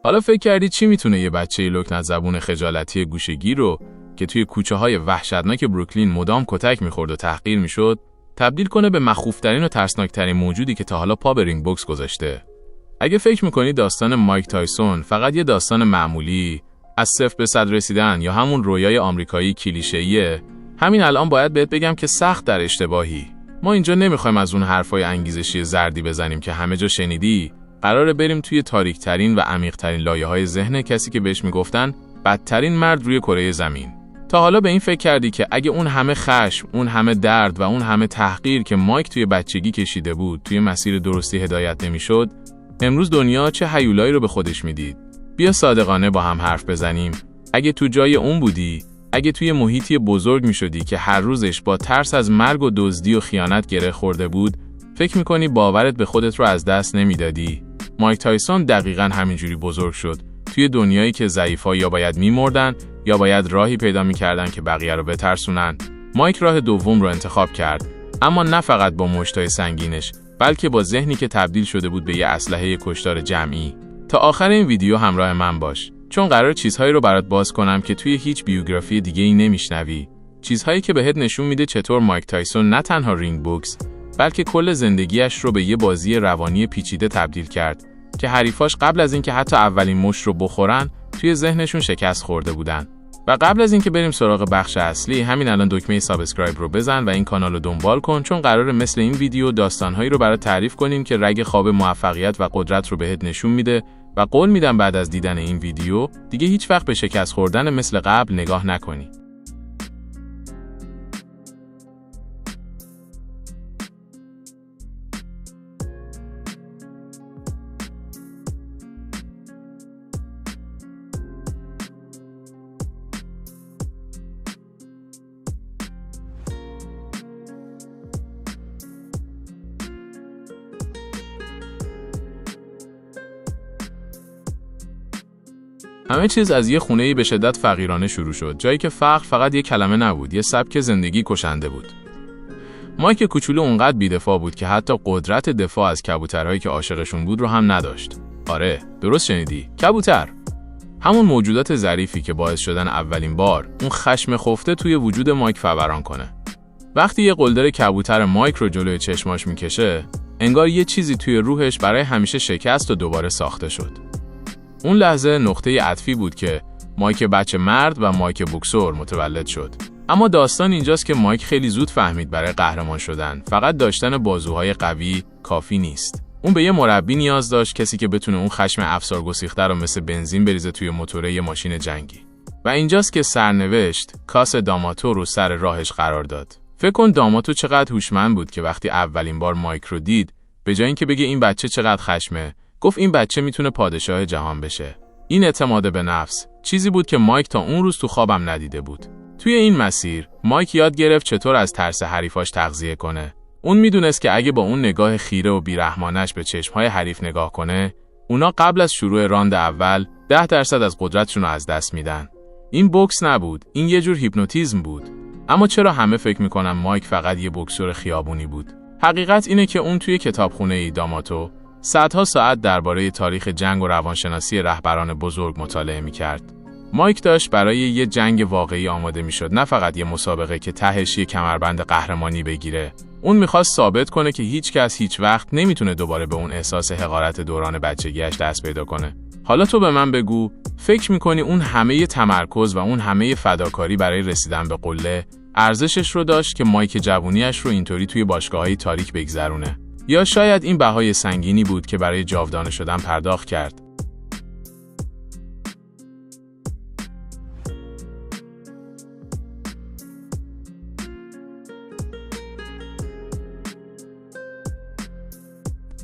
حالا فکر کردی چی میتونه یه بچه لکنت زبون خجالتی گوشه‌گیر رو که توی کوچه‌های وحشتناک بروکلین مدام کتک می‌خورد و تحقیر می‌شد، تبدیل کنه به مخوف‌ترین و ترسناک‌ترین موجودی که تا حالا پا به رینگ بوکس گذاشته؟ اگه فکر می‌کنی داستان مایک تایسون فقط یه داستان معمولی از 0 به 100 رسیدن یا همون رویای آمریکایی کلیشه‌ایه، همین الان باید بهت بگم که سخت در اشتباهی. ما اینجا نمی‌خوایم از اون حرفای انگیزشی زردی بزنیم که همه جا شنیدی. قراره بریم توی تاریک‌ترین و عمیق‌ترین لایه‌های ذهن کسی که بهش میگفتن بدترین مرد روی کره زمین. تا حالا به این فکر کردی که اگه اون همه خشم، اون همه درد و اون همه تحقیر که مایک توی بچگی کشیده بود توی مسیر درستی هدایت نمی‌شد، امروز دنیا چه هیولایی رو به خودش میدید؟ بیا صادقانه با هم حرف بزنیم. اگه تو جای اون بودی، اگه توی محیطی بزرگ می‌شدی که هر روزش با ترس از مرگ و دزدی و خیانت گره خورده بود، فکر می‌کنی باورت به خودت رو از دست نمیدادی؟ مایک تایسون دقیقاً همینجوری بزرگ شد، توی دنیایی که ضعیف‌ها یا باید می‌مردن یا باید راهی پیدا می‌کردن که بقیه رو بترسونن. مایک راه دوم رو انتخاب کرد، اما نه فقط با مشتای سنگینش، بلکه با ذهنی که تبدیل شده بود به یه اسلحه کشتار جمعی. تا آخر این ویدیو همراه من باش، چون قرار چیزهایی رو برات باز کنم که توی هیچ بیوگرافی دیگه‌ای نمی‌شنوی. چیزهایی که بهت نشون میده چطور مایک تایسون نه تنها رینگ بوکس، بلکه کل زندگیش رو به یه بازی روانی پیچیده تبدیل کرد که حریفاش قبل از اینکه حتی اولین مشت رو بخورن توی ذهنشون شکست خورده بودن. و قبل از اینکه بریم سراغ بخش اصلی، همین الان دکمه سابسکرایب رو بزن و این کانال رو دنبال کن، چون قراره مثل این ویدیو داستانهایی رو برات تعریف کنیم که رگ خواب موفقیت و قدرت رو بهت نشون میده و قول میدم بعد از دیدن این ویدیو دیگه هیچ وقت به شکست خوردن مثل قبل نگاه نکنی. همه چیز از یه خونه‌ای به شدت فقیرانه شروع شد، جایی که فقر فقط یه کلمه نبود، یه سبک زندگی کشنده بود. مایک کوچولو اونقدر بی‌دفاع بود که حتی قدرت دفاع از کبوترهایی که عاشقشون بود رو هم نداشت. آره، درست شنیدی، کبوتر. همون موجودات ظریفی که باعث شدن اولین بار اون خشم خفته توی وجود مایک فوران کنه. وقتی یه قلدر کبوتر مایک رو جلوی چشماش میکشه، انگار یه چیزی توی روحش برای همیشه شکست و دوباره ساخته شد. اون لحظه نقطه عطفی بود که مایک بچه مرد و مایک بوکسور متولد شد. اما داستان اینجاست که مایک خیلی زود فهمید برای قهرمان شدن فقط داشتن بازوهای قوی کافی نیست. اون به یه مربی نیاز داشت، کسی که بتونه اون خشم افسارگسیخته رو مثل بنزین بریزه توی موتور یه ماشین جنگی. و اینجاست که سرنوشت کاس داماتو رو سر راهش قرار داد. فکر کن داماتو چقدر هوشمند بود که وقتی اولین بار مایک رو دید، به جای اینکه بگه این بچه چقدر خشمه، گفت این بچه میتونه پادشاه جهان بشه. این اعتماد به نفس چیزی بود که مایک تا اون روز تو خوابم ندیده بود. توی این مسیر مایک یاد گرفت چطور از ترس حریفاش تغذیه کنه. اون میدونست که اگه با اون نگاه خیره و بیرحمانش به چشمهای حریف نگاه کنه، اونا قبل از شروع راند اول 10% از قدرتشون رو از دست میدن. این بوکس نبود، این یه جور هیپنوتیزم بود. اما چرا همه فکر میکنن مایک فقط یه بوکسور خیابونی بود؟ حقیقت اینه که اون توی کتابخونه داماتو صدها ساعت درباره تاریخ جنگ و روانشناسی رهبران بزرگ مطالعه می‌کرد. مایک داشت برای یه جنگ واقعی آماده می‌شد، نه فقط یه مسابقه که تهش یه کمربند قهرمانی بگیره. اون می‌خواست ثابت کنه که هیچ کس هیچ وقت نمیتونه دوباره به اون احساس حقارت دوران بچگیش دست پیدا کنه. حالا تو به من بگو، فکر می‌کنی اون همه تمرکز و اون همه فداکاری برای رسیدن به قله ارزشش رو داشت که مایک جوونیش رو اینطوری توی باشگاه‌های تاریک بگذرونه؟ یا شاید این بهای سنگینی بود که برای جاودانه شدن پرداخت کرد؟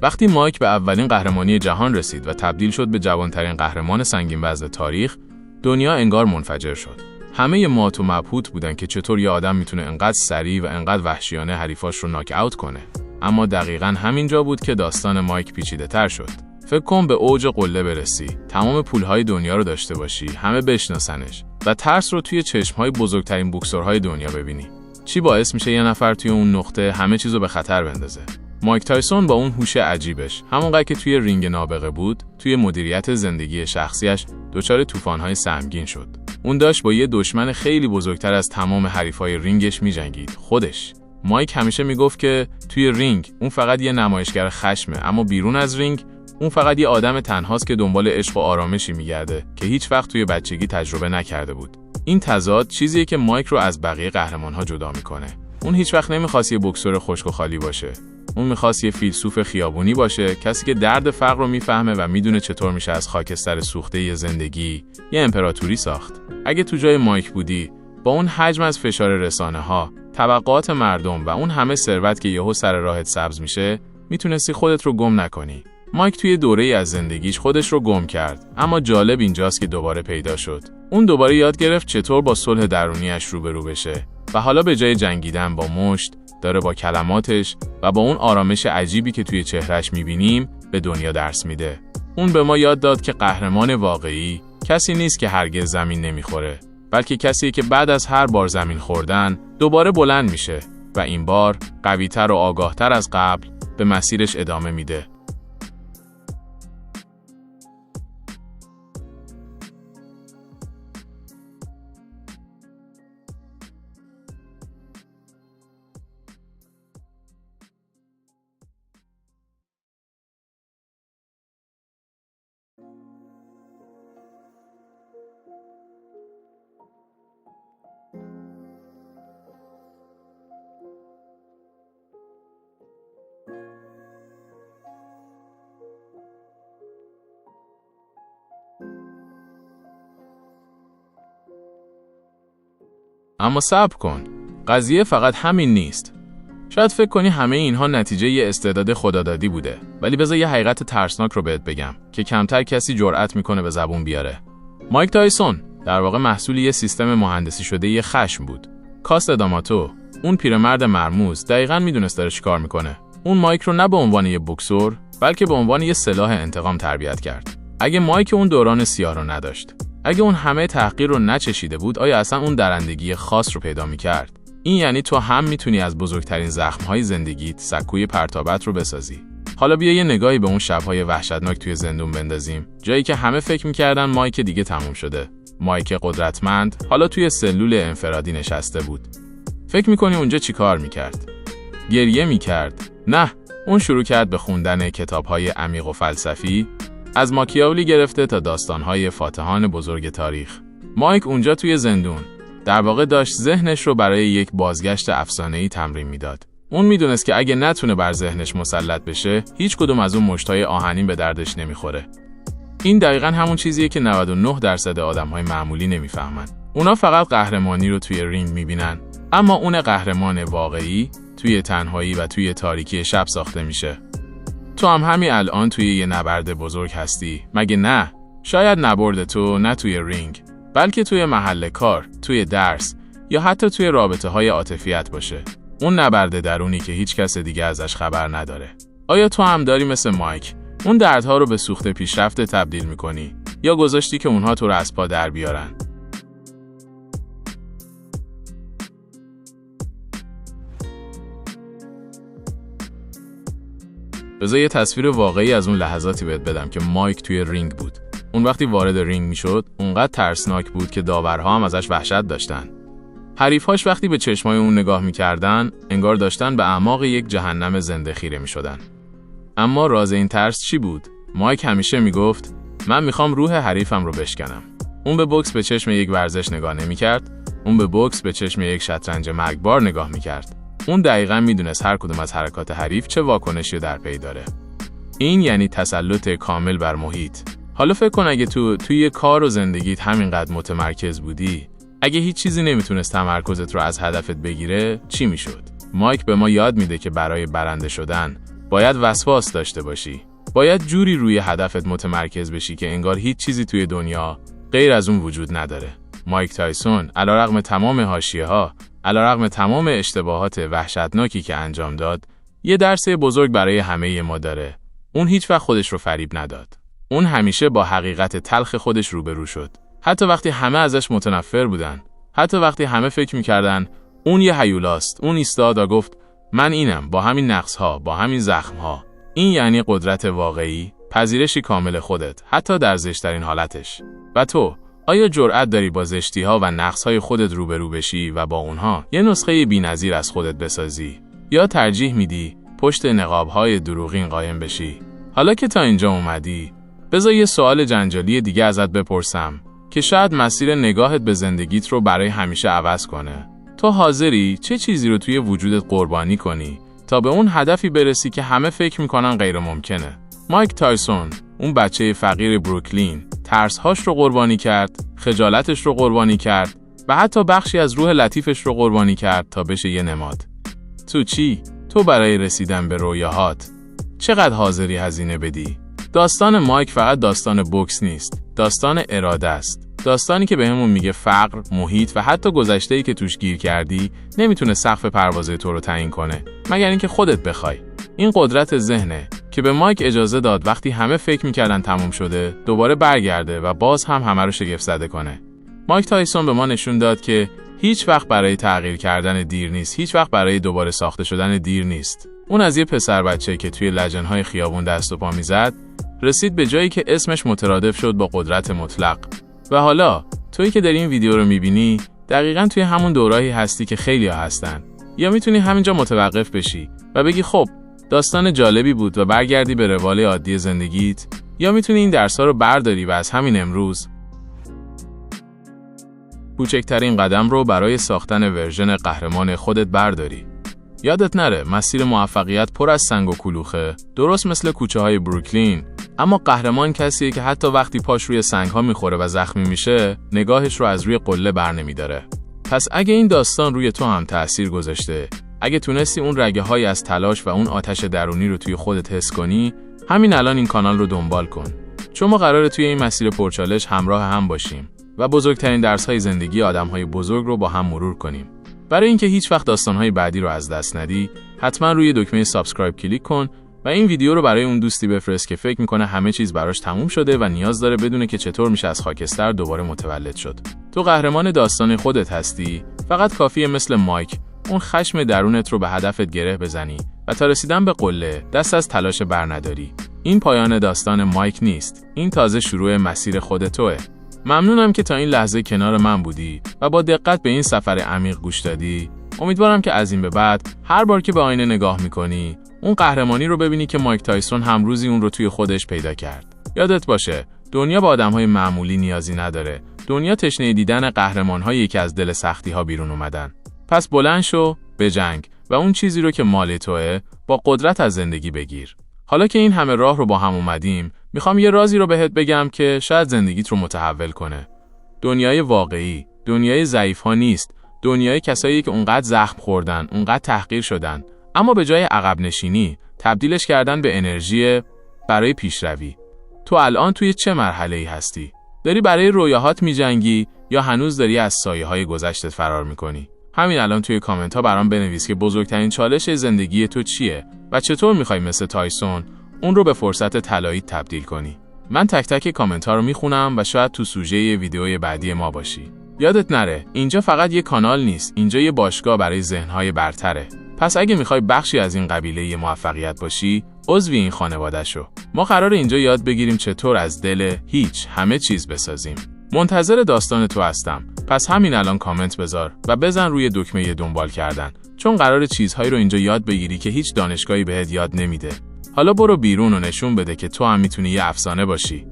وقتی مایک به اولین قهرمانی جهان رسید و تبدیل شد به جوانترین قهرمان سنگین وزن تاریخ، دنیا انگار منفجر شد. همه مات و مبهوت بودن که چطور یه آدم میتونه انقدر سریع و انقدر وحشیانه حریفاش رو ناک اوت کنه. اما دقیقاً همینجا بود که داستان مایک پیچیده تر شد. فکر کن به اوج قله برسی، تمام پولهای دنیا رو داشته باشی، همه بشناسنش و ترس رو توی چشمهای بزرگترین بوکسورهای دنیا ببینی. چی باعث میشه یه نفر توی اون نقطه همه چیزو به خطر بندازه؟ مایک تایسون با اون هوش عجیبش، همونقدر که توی رینگ نابغه بود، توی مدیریت زندگی شخصیش دچار طوفان‌های سهمگین شد. اون داشت با یه دشمن خیلی بزرگتر از تمام حریفای رینگش می‌جنگید، خودش. مایک همیشه میگفت که توی رینگ اون فقط یه نمایشگر خشمه، اما بیرون از رینگ اون فقط یه آدم تنهاست که دنبال عشق و آرامشی میگرده که هیچ وقت توی بچگی تجربه نکرده بود. این تضاد چیزیه که مایک رو از بقیه قهرمان‌ها جدا میکنه. اون هیچ وقت نمیخواست یه بوکسور خشک و خالی باشه. اون میخواست یه فیلسوف خیابونی باشه، کسی که درد فقر رو میفهمه و میدونه چطور میشه از خاکستر سوخته یه زندگی یه امپراتوری ساخت. اگه تو جای مایک بودی، با اون حجم از فشار رسانه‌ها، توقعات مردم و اون همه ثروت که یهو سر راهت سبز میشه، میتونستی خودت رو گم نکنی. مایک توی دوره‌ای از زندگیش خودش رو گم کرد، اما جالب اینجاست که دوباره پیدا شد. اون دوباره یاد گرفت چطور با صلح درونیش روبرو بشه و حالا به جای جنگیدن با مشت، داره با کلماتش و با اون آرامش عجیبی که توی چهرهش می‌بینیم به دنیا درس میده. اون به ما یاد داد که قهرمان واقعی کسی نیست که هرگز زمین نمیخوره، بلکه کسی که بعد از هر بار زمین خوردن دوباره بلند میشه و این بار قوی‌تر و آگاه‌تر از قبل به مسیرش ادامه میده. اما صبر کن، قضیه فقط همین نیست. شاید فکر کنی همه اینها نتیجه یه استعداد خدادادی بوده، ولی بذار یه حقیقت ترسناک رو بهت بگم که کمتر کسی جرأت میکنه به زبون بیاره. مایک تایسون در واقع محصول یه سیستم مهندسی شده یه خشم بود. کاست داماتو، اون پیرمرد مرموز، دقیقاً میدونست داره چیکار میکنه. اون مایک رو نه به عنوان یه بوکسور، بلکه به عنوان یه سلاح انتقام تربیت کرد. اگه مایک اون دوران سیاه رو نداشت، اگه اون همه تحقیر رو نچشیده بود، آیا اصلا اون درندگی خاص رو پیدا میکرد؟ این یعنی تو هم میتونی از بزرگترین زخم‌های زندگیت سکوی پرتابت رو بسازی. حالا بیا یه نگاهی به اون شب‌های وحشتناک توی زندون بندازیم، جایی که همه فکر میکردن مایک دیگه تموم شده. مایک قدرتمند حالا توی سلول انفرادی نشسته بود. فکر میکنی اونجا چی کار میکرد؟ گریه میکرد؟ نه، اون شروع کرد به خوندن کتاب‌های عمیق و فلسفی، از ماکیاولی گرفته تا داستان‌های فاتحان بزرگ تاریخ. مایک اونجا توی زندون در واقع داشت ذهنش رو برای یک بازگشت افسانه‌ای تمرین میداد. اون میدونست که اگه نتونه بر ذهنش مسلط بشه، هیچ کدوم از اون مشتای آهنین به دردش نمیخوره. این دقیقاً همون چیزیه که 99% آدم‌های معمولی نمیفهمن. اونا فقط قهرمانی رو توی رینگ میبینن، اما اون قهرمان واقعی توی تنهایی و توی تاریکی شب ساخته میشه. تو هم همین الان توی یه نبرد بزرگ هستی، مگه نه؟ شاید نبرد تو نه توی رینگ، بلکه توی محل کار، توی درس یا حتی توی رابطه‌های عاطفیت باشه. اون نبرد درونی که هیچ کس دیگه ازش خبر نداره. آیا تو هم داری مثل مایک اون دردها رو به سوخت پیشرفت تبدیل می‌کنی یا گذاشتی که اونها تو رو از پا در بیارن؟ بذار یه تصویر واقعی از اون لحظاتی بهت بدم که مایک توی رینگ بود. اون وقتی وارد رینگ میشد، اونقدر ترسناک بود که داورها هم ازش وحشت داشتن. حریفاش وقتی به چشمای اون نگاه میکردن، انگار داشتن به اعماق یک جهنم زنده خیره میشدن. اما راز این ترس چی بود؟ مایک همیشه میگفت من میخوام روح حریفم رو بشکنم. اون به بوکس به چشم یک ورزش نگاه نمیکرد، اون به بوکس به چشم یک شطرنج مرگبار نگاه میکرد. اون دقیقاً میدونست هر کدوم از حرکات حریف چه واکنشی در پی داره. این یعنی تسلط کامل بر محیط. حالا فکر کن اگه توی کار و زندگیت همینقدر متمرکز بودی، اگه هیچ چیزی نمیتونست تمرکزت رو از هدفت بگیره، چی میشد؟ مایک به ما یاد میده که برای برنده شدن باید وسواس داشته باشی. باید جوری روی هدفت متمرکز بشی که انگار هیچ چیزی توی دنیا غیر از اون وجود نداره. مایک تایسون علیرغم تمام حاشیه‌ها، علیرغم تمام اشتباهات وحشتناکی که انجام داد، یه درس بزرگ برای همه ما داره. اون هیچ وقت خودش رو فریب نداد. اون همیشه با حقیقت تلخ خودش روبرو شد. حتی وقتی همه ازش متنفر بودن، حتی وقتی همه فکر می‌کردن اون یه هیولاست، اون ایستاد و گفت من اینم، با همین نقص‌ها، با همین زخم‌ها. این یعنی قدرت واقعی، پذیرشی کامل خودت، حتی در زشت‌ترین حالتش. و تو، آیا جرأت داری با زشتی‌ها و نقص‌های خودت روبرو بشی و با اونها یه نسخه بی‌نظیر از خودت بسازی؟ یا ترجیح میدی پشت نقاب‌های دروغین قایم بشی؟ حالا که تا اینجا اومدی، بذار یه سوال جنجالی دیگه ازت بپرسم که شاید مسیر نگاهت به زندگیت رو برای همیشه عوض کنه. تو حاضری چه چیزی رو توی وجودت قربانی کنی تا به اون هدفی برسی که همه فکر میکنن غیر ممکنه؟ مایک تایسون، اون بچه فقیر بروکلین، ترس‌هاش رو قربانی کرد، خجالتش رو قربانی کرد و حتی بخشی از روح لطیفش رو قربانی کرد تا بشه یه نماد. تو چی؟ تو برای رسیدن به رویاهات چقدر حاضری هزینه بدی؟ داستان مایک فقط داستان بوکس نیست، داستان اراده است. داستانی که بهمون میگه فقر، محیط و حتی گذشته‌ای که توش گیر کردی نمیتونه سقف پروازه تو رو تعیین کنه مگر اینکه خودت بخوای. این قدرت ذهنه که به مایک اجازه داد وقتی همه فکر میکردن تموم شده دوباره برگرده و باز هم همه رو شگفت زده کنه. مایک تایسون به ما نشون داد که هیچ وقت برای تغییر کردن دیر نیست، هیچ وقت برای دوباره ساخته شدن دیر نیست. اون از یه پسر بچه که توی لجن‌های خیابون دست و پا میزد رسید به جایی که اسمش مترادف شد با قدرت مطلق. و حالا تویی که داری این ویدیو رو میبینی دقیقاً توی همون دوره‌ای هستی که خیلی‌ها هستن. یا میتونی همینجا متوقف بشی و بگی خب داستان جالبی بود و برگردی به روال عادی زندگیت، یا میتونی این درس‌ها رو برداری و از همین امروز کوچکترین قدم رو برای ساختن ورژن قهرمان خودت برداری. یادت نره مسیر موفقیت پر از سنگ و کلوخه، درست مثل کوچه‌های بروکلین، اما قهرمان کسیه که حتی وقتی پاش روی سنگ‌ها میخوره و زخمی میشه، نگاهش رو از روی قله برنمی‌داره. پس اگه این داستان روی تو هم تأثیر گذاشته، اگه تونستی اون رگه‌های از تلاش و اون آتش درونی رو توی خودت حس کنی، همین الان این کانال رو دنبال کن. چون ما قراره توی این مسیر پرچالش همراه هم باشیم و بزرگترین درس‌های زندگی آدم‌های بزرگ رو با هم مرور کنیم. برای اینکه هیچ وقت داستان‌های بعدی رو از دست ندی، حتما روی دکمه سابسکرایب کلیک کن و این ویدیو رو برای اون دوستی بفرست که فکر میکنه همه چیز براش تموم شده و نیاز داره بدونه که چطور میشه از خاکستر دوباره متولد شد. تو قهرمان داستان خودت هستی، فقط کافیه مثل مایک اون خشم درونت رو به هدفت گره بزنی و تا رسیدن به قله دست از تلاش برنداری. این پایان داستان مایک نیست، این تازه شروع مسیر خود توئه. ممنونم که تا این لحظه کنار من بودی و با دقت به این سفر عمیق گوش دادی. امیدوارم که از این به بعد هر بار که به آینه نگاه میکنی اون قهرمانی رو ببینی که مایک تایسون هم روزی اون رو توی خودش پیدا کرد. یادت باشه دنیا با آدم‌های معمولی نیازی نداره. دنیا تشنه دیدن قهرمان‌هایی که از دل سختی‌ها بیرون اومدن. پس بلند شو، بجنگ و اون چیزی رو که مال توئه با قدرت از زندگی بگیر. حالا که این همه راه رو با هم اومدیم، میخوام یه رازی رو بهت بگم که شاید زندگیت رو متحول کنه. دنیای واقعی، دنیای ضعیف‌ها نیست. دنیای کسایی که اونقدر زخم خوردن، اونقدر تحقیر شدن، اما به جای عقب نشینی تبدیلش کردن به انرژی برای پیشروی. تو الان توی چه مرحله‌ای هستی؟ داری برای رویاهات می‌جنگی یا هنوز داری از سایه‌های گذشتت فرار می‌کنی؟ همین الان توی کامنت‌ها برام بنویس که بزرگترین چالش زندگی تو چیه و چطور می‌خوای مثل تایسون اون رو به فرصت طلایی تبدیل کنی. من تک تک کامنت‌ها رو می‌خونم و شاید تو سوژه ویدیوی بعدی ما باشی. یادت نره اینجا فقط یه کانال نیست، اینجا یه باشگاه برای ذهن‌های برتره. پس اگه میخوای بخشی از این قبیله موفقیت باشی، عضوی این خانواده شو. ما قراره اینجا یاد بگیریم چطور از دل هیچ همه چیز بسازیم. منتظر داستان تو هستم. پس همین الان کامنت بذار و بزن روی دکمه دنبال کردن، چون قراره چیزهایی رو اینجا یاد بگیری که هیچ دانشگاهی بهت یاد نمیده. حالا برو بیرون و نشون بده که تو هم میتونی یه افسانه باشی.